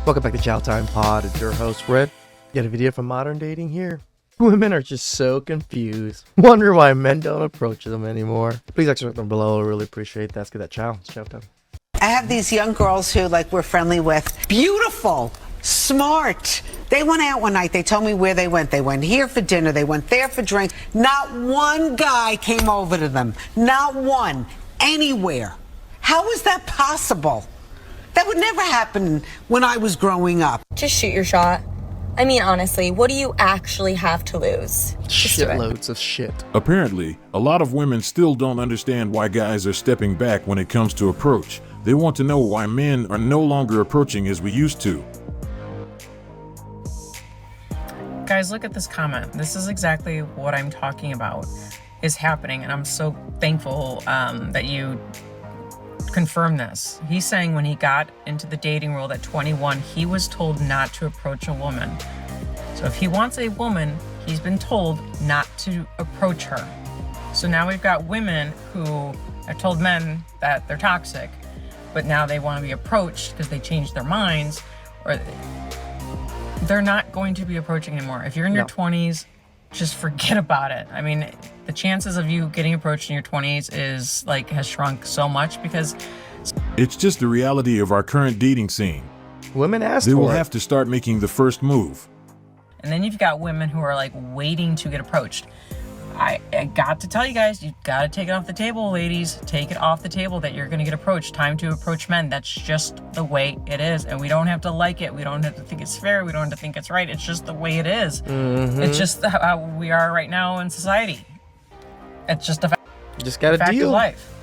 Welcome back to TheChowTimePod. It's your host, Red. Get a video from Modern Dating here. Women are just so confused. Wonder why men don't approach them anymore. Please extract them below. I really appreciate that. Let's get that chow. It's chow time. I have these young girls who, like, we're friendly with. Beautiful, smart. They went out one night. They told me where they went. They went here for dinner. They went there for drinks. Not one guy came over to them. Not one. Anywhere. How is that possible? That would never happen when I was growing up. Just shoot your shot. I mean, honestly, what do you actually have to lose? Just do it. Shitloads of shit. Apparently, a lot of women still don't understand why guys are stepping back when it comes to approach. They want to know why men are no longer approaching as we used to. Guys, look at this comment. This is exactly what I'm talking about is happening, and I'm so thankful that you confirm this. He's saying when he got into the dating world at 21, he was told not to approach a woman. So if he wants a woman, he's been told not to approach her. So now we've got women who have told men that they're toxic, but now they want to be approached because they changed their minds, or they're not going to be approaching anymore. If you're in your 20s, just forget about it. I mean, the chances of you getting approached in your 20s is like has shrunk so much because it's just the reality of our current dating scene. Women ask They will for it. have to start making the first move. And then you've got women who are like waiting to get approached. I got to tell you guys, you got to take it off the table, ladies. Take it off the table that you're going to get approached. Time to approach men. That's just the way it is. And we don't have to like it. We don't have to think it's fair. We don't have to think it's right. It's just the way it is. It's just how we are right now in society. It's just a fact. You just got to Fact deal. of life.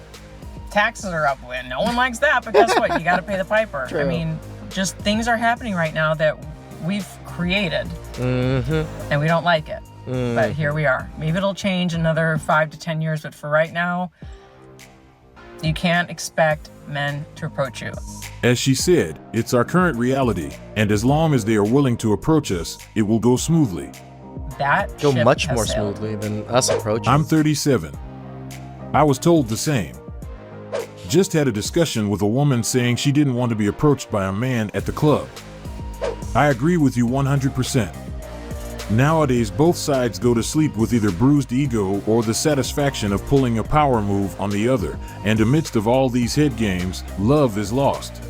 Taxes are up. No one likes that, but guess what? You got to pay the piper. True. I mean, just things are happening right now that we've created, and we don't like it. But here we are. Maybe it'll change another 5 to 10 years, but for right now, you can't expect men to approach you. As she said, it's our current reality, and as long as they are willing to approach us, it will go smoothly. That Go ship much has more sailed. smoothly than us approaching. I'm 37. I was told the same. Just had a discussion with a woman saying she didn't want to be approached by a man at the club. I agree with you 100%. Nowadays, both sides go to sleep with either bruised ego or the satisfaction of pulling a power move on the other, and amidst of all these head games, love is lost.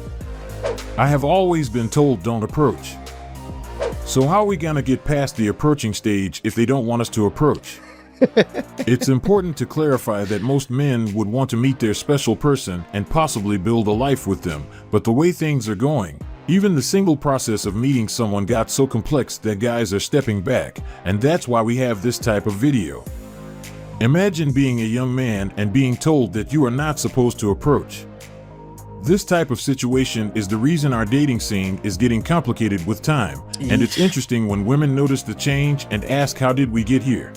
I have always been told don't approach. So how are we gonna get past the approaching stage if they don't want us to approach? It's important to clarify that most men would want to meet their special person and possibly build a life with them, but the way things are going, even the single process of meeting someone got so complex that guys are stepping back, and that's why we have this type of video. Imagine being a young man and being told that you are not supposed to approach. This type of situation is the reason our dating scene is getting complicated with time, and it's interesting when women notice the change and ask how did we get here?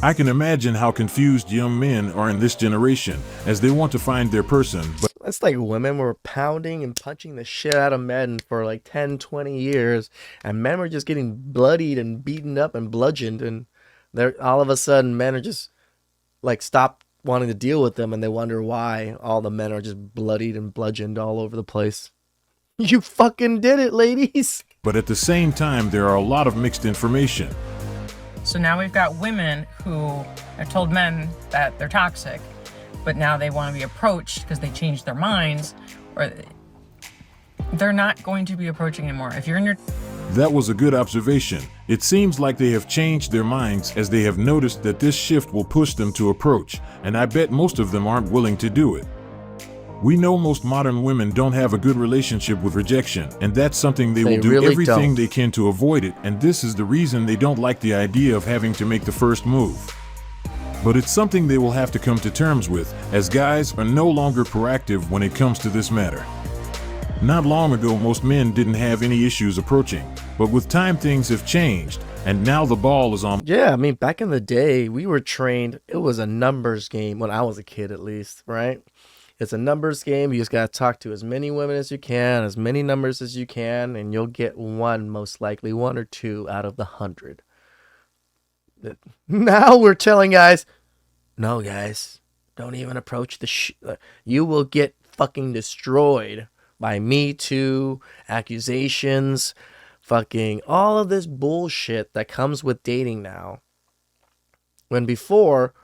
I can imagine how confused young men are in this generation as they want to find their person, but It's like women were pounding and punching the shit out of men for like 10, 20 years, and men were just getting bloodied and beaten up and bludgeoned, and they're all of a sudden men are just like stopped wanting to deal with them, and they wonder why all the men are just bloodied and bludgeoned all over the place. You fucking did it, ladies. at the same time there are a lot of mixed information. So now we've got women who have told men that they're toxic, but now they want to be approached because they changed their minds, or they're not going to be approaching anymore. If you're in your That was a good observation. It seems like they have changed their minds as they have noticed that this shift will push them to approach, and I bet most of them aren't willing to do it. We know most modern women don't have a good relationship with rejection, and that's something they will do really everything don't. they can to avoid it, and this is the reason they don't like the idea of having to make the first move. But it's something they will have to come to terms with, as guys are no longer proactive when it comes to this matter. Not long ago, most men didn't have any issues approaching, but with time things have changed, and now the ball is on. Yeah, I mean, back in the day, we were trained, it was a numbers game when I was a kid, at least, right? It's a numbers game. You just got to talk to as many women as you can, as many numbers as you can, and you'll get one, most likely, one or two out of the 100. Now we're telling guys, no, guys, don't even approach the you will get fucking destroyed by Me Too, accusations, fucking all of this bullshit that comes with dating now. When before,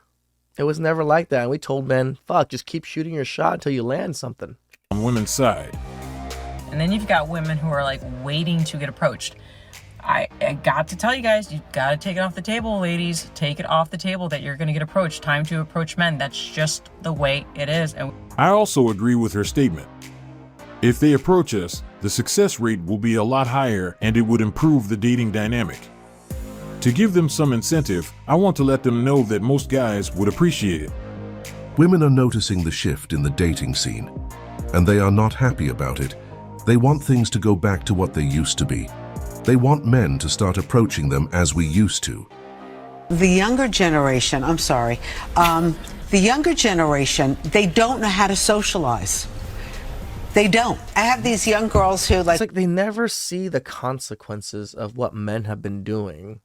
it was never like that. And we told men, fuck, just keep shooting your shot until you land something. On women's side. And then you've got women who are like waiting to get approached. I got to tell you guys, you got to take it off the table, ladies. Take it off the table that you're going to get approached. Time to approach men. That's just the way it is. And I also agree with her statement. If they approach us, the success rate will be a lot higher and it would improve the dating dynamic. To give them some incentive, I want to let them know that most guys would appreciate it. Women are noticing the shift in the dating scene, and they are not happy about it. They want things to go back to what they used to be. They want men to start approaching them as we used to. The younger generation, I'm sorry, the younger generation, they don't know how to socialize. They don't. I have these young girls who It's like they never see the consequences of what men have been doing.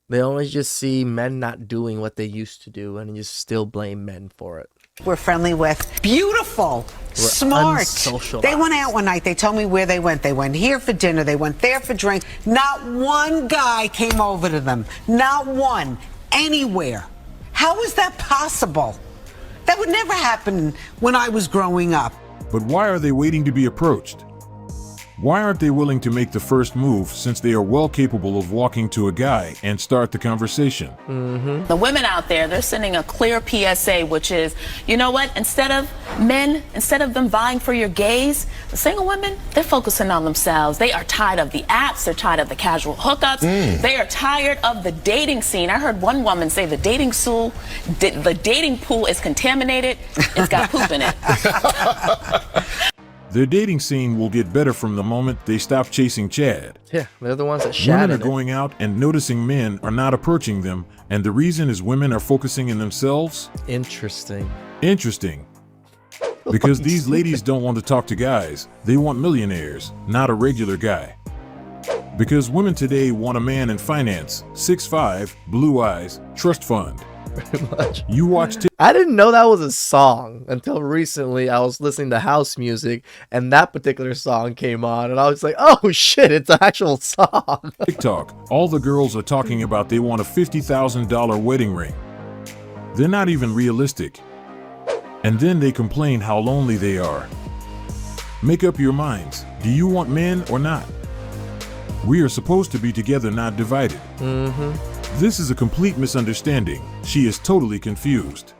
They only just see men not doing what they used to do and just still blame men for it. we're friendly with, beautiful, smart. Unsocialized. They went out one night. They told me where they went. They went here for dinner. They went there for drinks. Not one guy came over to them. Not one. Anywhere. How is that possible? That would never happen when I was growing up. But why are they waiting to be approached? Why aren't they willing to make the first move since they are well capable of walking to a guy and start the conversation? The women out there, they're sending a clear PSA, which is, you know what, instead of them vying for your gaze, the single women, they're focusing on themselves. They are tired of the apps, they're tired of the casual hookups, they are tired of the dating scene. I heard one woman say the dating pool is contaminated, it's got poop in it. Their dating scene will get better from the moment they stop chasing Chad. Yeah, they're the ones that shat Women in are it. going out and noticing men are not approaching them, and the reason is women are focusing in themselves? Interesting. Interesting. Because these ladies don't want to talk to guys, they want millionaires, not a regular guy. Because women today want a man in finance, 6'5", blue eyes, trust fund. Pretty much. You watch I didn't know that was a song until recently. I was listening to house music and that particular song came on and I was like, oh shit, it's an actual song. TikTok, all the girls are talking about they want a $50,000 wedding ring. They're not even realistic. And then they complain how lonely they are. Make up your minds. Do you want men or not? We are supposed to be together, not divided. This is a complete misunderstanding. She is totally confused.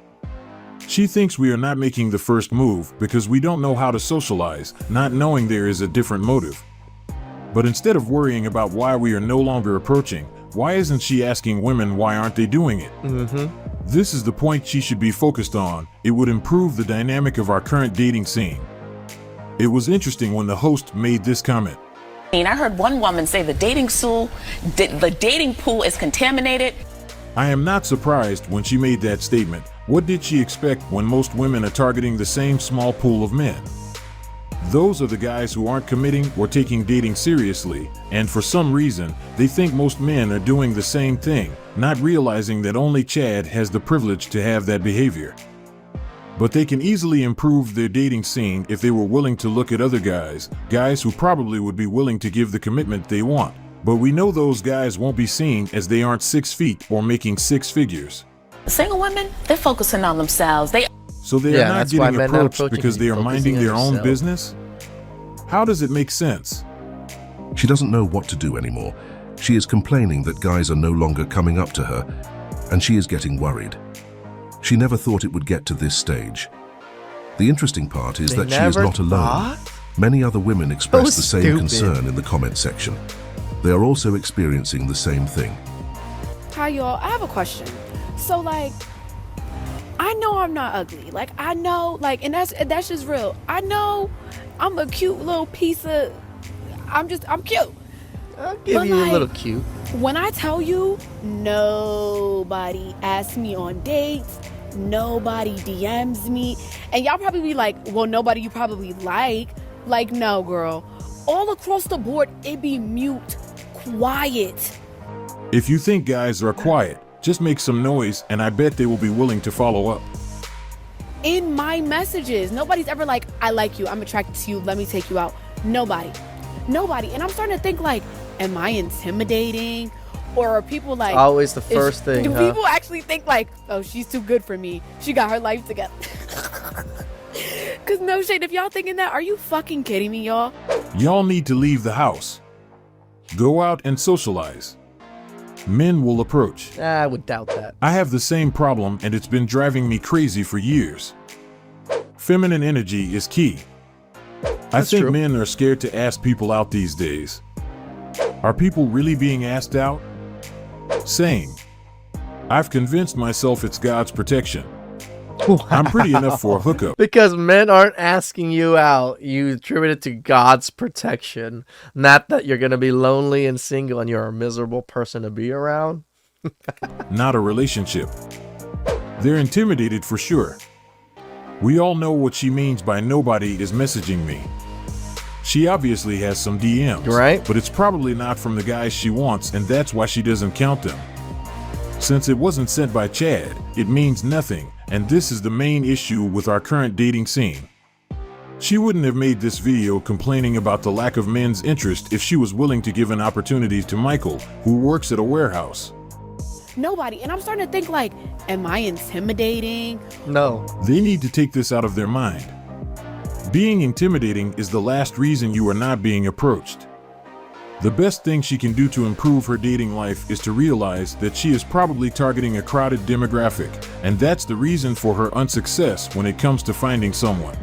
She thinks we are not making the first move because we don't know how to socialize, not knowing there is a different motive. But instead of worrying about why we are no longer approaching, why isn't she asking women why aren't they doing it? This is the point she should be focused on. It would improve the dynamic of our current dating scene. It was interesting when the host made this comment. I heard one woman say the dating pool is contaminated. I am not surprised when she made that statement. What did she expect when most women are targeting the same small pool of men? Those are the guys who aren't committing or taking dating seriously, and for some reason, they think most men are doing the same thing, not realizing that only Chad has the privilege to have that behavior. But they can easily improve their dating scene if they were willing to look at other guys who probably would be willing to give the commitment they want. But we know those guys won't be seen as they aren't 6 feet or making 6 figures. Single women, they're focusing on themselves. So they Yeah, are not that's why getting men not approached approaching because they are focusing minding on their own yourself. business? How does it make sense? She doesn't know what to do anymore. She is complaining that guys are no longer coming up to her, and she is getting worried. She never thought it would get to this stage. The interesting part is They that she is never not alone. thought? Many other women express the same stupid. concern in the comment section. They are also experiencing the same thing. Hi y'all, I have a question. So like, I know I'm not ugly. Like I know, like, and that's just real. I know I'm a cute little piece of, I'm cute. I'll give But you a like- little cute. When I tell you, nobody asks me on dates, nobody DMs me, and y'all probably be like, well, nobody you probably like. Like, no, girl. All across the board, it be mute, quiet. If you think guys are quiet, just make some noise and I bet they will be willing to follow up. in my messages. Nobody's ever like, I like you, I'm attracted to you, let me take you out. Nobody. And I'm starting to think like, am I intimidating? Or are people like... Always the first thing, do huh? people actually think like, oh, she's too good for me, she got her life together? Because no shade, if y'all thinking that, are you fucking kidding me, y'all? Y'all need to leave the house. Go out and socialize. Men will approach. I would doubt that. I have the same problem, and it's been driving me crazy for years. Feminine energy is key. I think true. men are scared to ask people out these days. Are people really being asked out? Same. I've convinced myself it's God's protection. I'm pretty enough for a hookup. Because men aren't asking you out, you attribute it to God's protection. Not that you're going to be lonely and single and you're a miserable person to be around. Not a relationship. They're intimidated for sure. We all know what she means by nobody is messaging me. She obviously has some DMs, right? But it's probably not from the guys she wants, and that's why she doesn't count them. Since it wasn't sent by Chad, it means nothing, and this is the main issue with our current dating scene. She wouldn't have made this video complaining about the lack of men's interest if she was willing to give an opportunity to Michael, who works at a warehouse. Nobody. And I'm starting to think like, am I intimidating? No. They need to take this out of their mind. Being intimidating is the last reason you are not being approached. The best thing she can do to improve her dating life is to realize that she is probably targeting a crowded demographic, and that's the reason for her unsuccess when it comes to finding someone.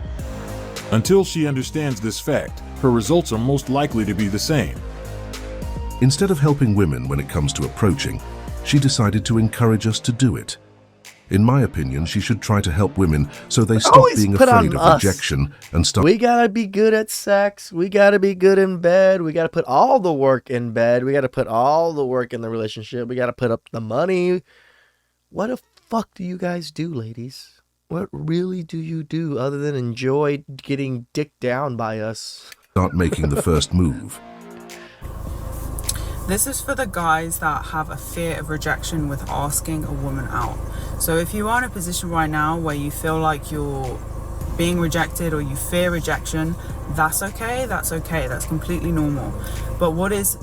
Until she understands this fact, her results are most likely to be the same. Instead of helping women when it comes to approaching, she decided to encourage us to do it. In my opinion, she should try to help women so they stop Always being put afraid on of us. rejection and start... We gotta be good at sex. We gotta be good in bed. We gotta put all the work in bed. We gotta put all the work in the relationship. We gotta put up the money. What the fuck do you guys do, ladies? What really do you do other than enjoy getting dicked down by us? Start making the first move. This is for the guys that have a fear of rejection with asking a woman out. So if you are in a position right now where you feel like you're being rejected or you fear rejection, that's okay. That's completely normal. But what is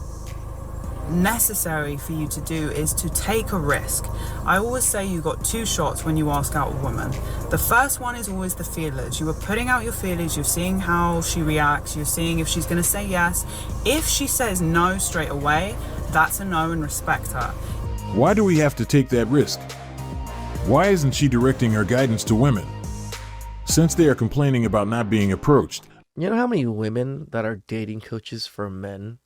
necessary for you to do is to take a risk. I always say you got two shots when you ask out a woman. The first one is always the feelers. You are putting out your feelers, you're seeing how she reacts, you're seeing if she's going to say yes. If she says no straight away, that's a no, and respect her. Why do we have to take that risk? Why isn't she directing her guidance to women? Since they are complaining about not being approached. You know how many women that are dating coaches for men?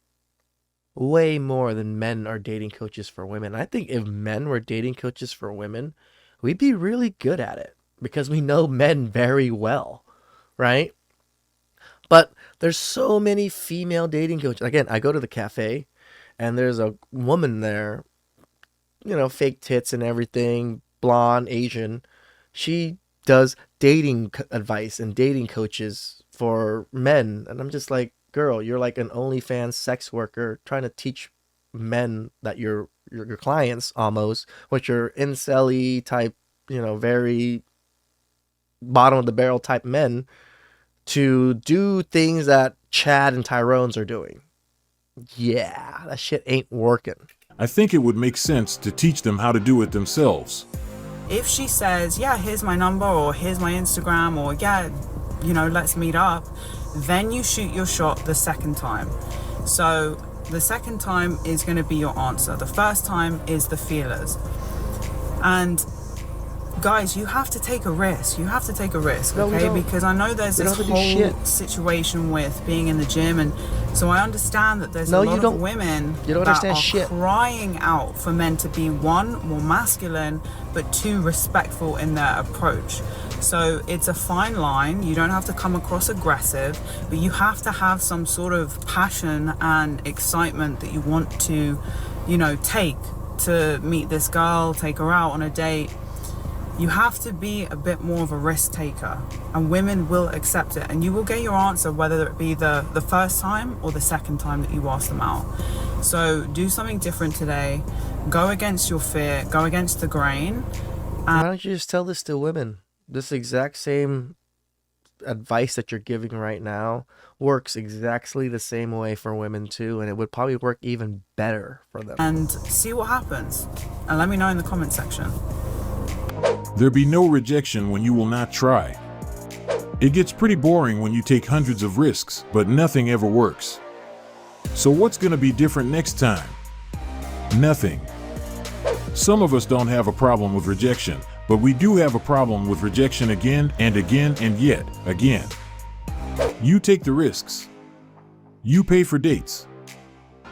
Way more than men are dating coaches for women. I think if men were dating coaches for women, we'd be really good at it because we know men very well, right? But there's so many female dating coaches. Again, I go to the cafe and there's a woman there, you know, fake tits and everything, blonde, Asian. She does dating advice and dating coaches for men. And I'm just like, girl, you're like an OnlyFans sex worker trying to teach men that your clients almost, which are incel-y type, you know, very bottom of the barrel type men, to do things that Chad and Tyrone's are doing. Yeah, that shit ain't working. I think it would make sense to teach them how to do it themselves. If she says, yeah, here's my number, or here's my Instagram, or yeah, you know, let's meet up, then you shoot your shot the second time. So the second time is going to be your answer. The first time is the feelers. And guys, you have to take a risk. Okay? Because I know there's this whole situation with being in the gym, and so I understand that there's a lot of women that are crying out for men to be, one, more masculine, but two, respectful in their approach. So it's a fine line. You don't have to come across aggressive, but you have to have some sort of passion and excitement that you want to, you know, take to meet this girl, take her out on a date. You have to be a bit more of a risk taker, and women will accept it, and you will get your answer whether it be the first time or the second time that you ask them out. So do something different today. Go against your fear, go against the grain. Why don't you just tell this to women? this exact same advice that you're giving right now works exactly the same way for women too, and it would probably work even better for them. And see what happens. And let me know in the comment section. There be no rejection when you will not try. It gets pretty boring when you take hundreds of risks, but nothing ever works. So what's gonna be different next time? Nothing. Some of us don't have a problem with rejection, but we do have a problem with rejection again and again and yet again. You take the risks. You pay for dates.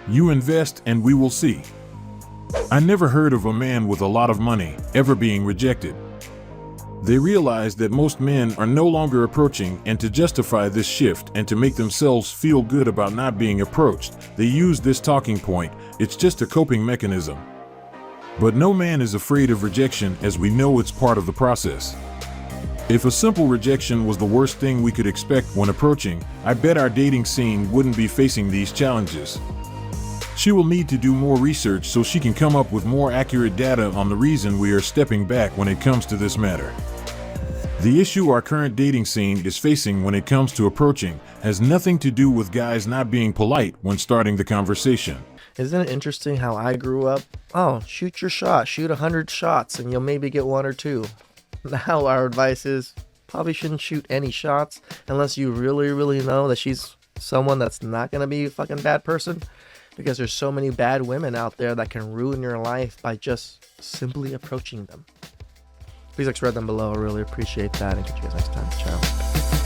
You invest and we will see. I never heard of a man with a lot of money ever being rejected. They realize that most men are no longer approaching, and to justify this shift and to make themselves feel good about not being approached, they use this talking point. It's just a coping mechanism. But no man is afraid of rejection, as we know it's part of the process. If a simple rejection was the worst thing we could expect when approaching, I bet our dating scene wouldn't be facing these challenges. She will need to do more research so she can come up with more accurate data on the reason we are stepping back when it comes to this matter. The issue our current dating scene is facing when it comes to approaching has nothing to do with guys not being polite when starting the conversation. Isn't it interesting how I grew up? Oh, shoot your shot, shoot 100 shots and you'll maybe get 1 or 2. Now our advice is probably shouldn't shoot any shots unless you really know that she's someone that's not gonna be a fucking bad person, because there's so many bad women out there that can ruin your life by just simply approaching them. Please spread them below. I really appreciate that, and catch you guys next time. Ciao.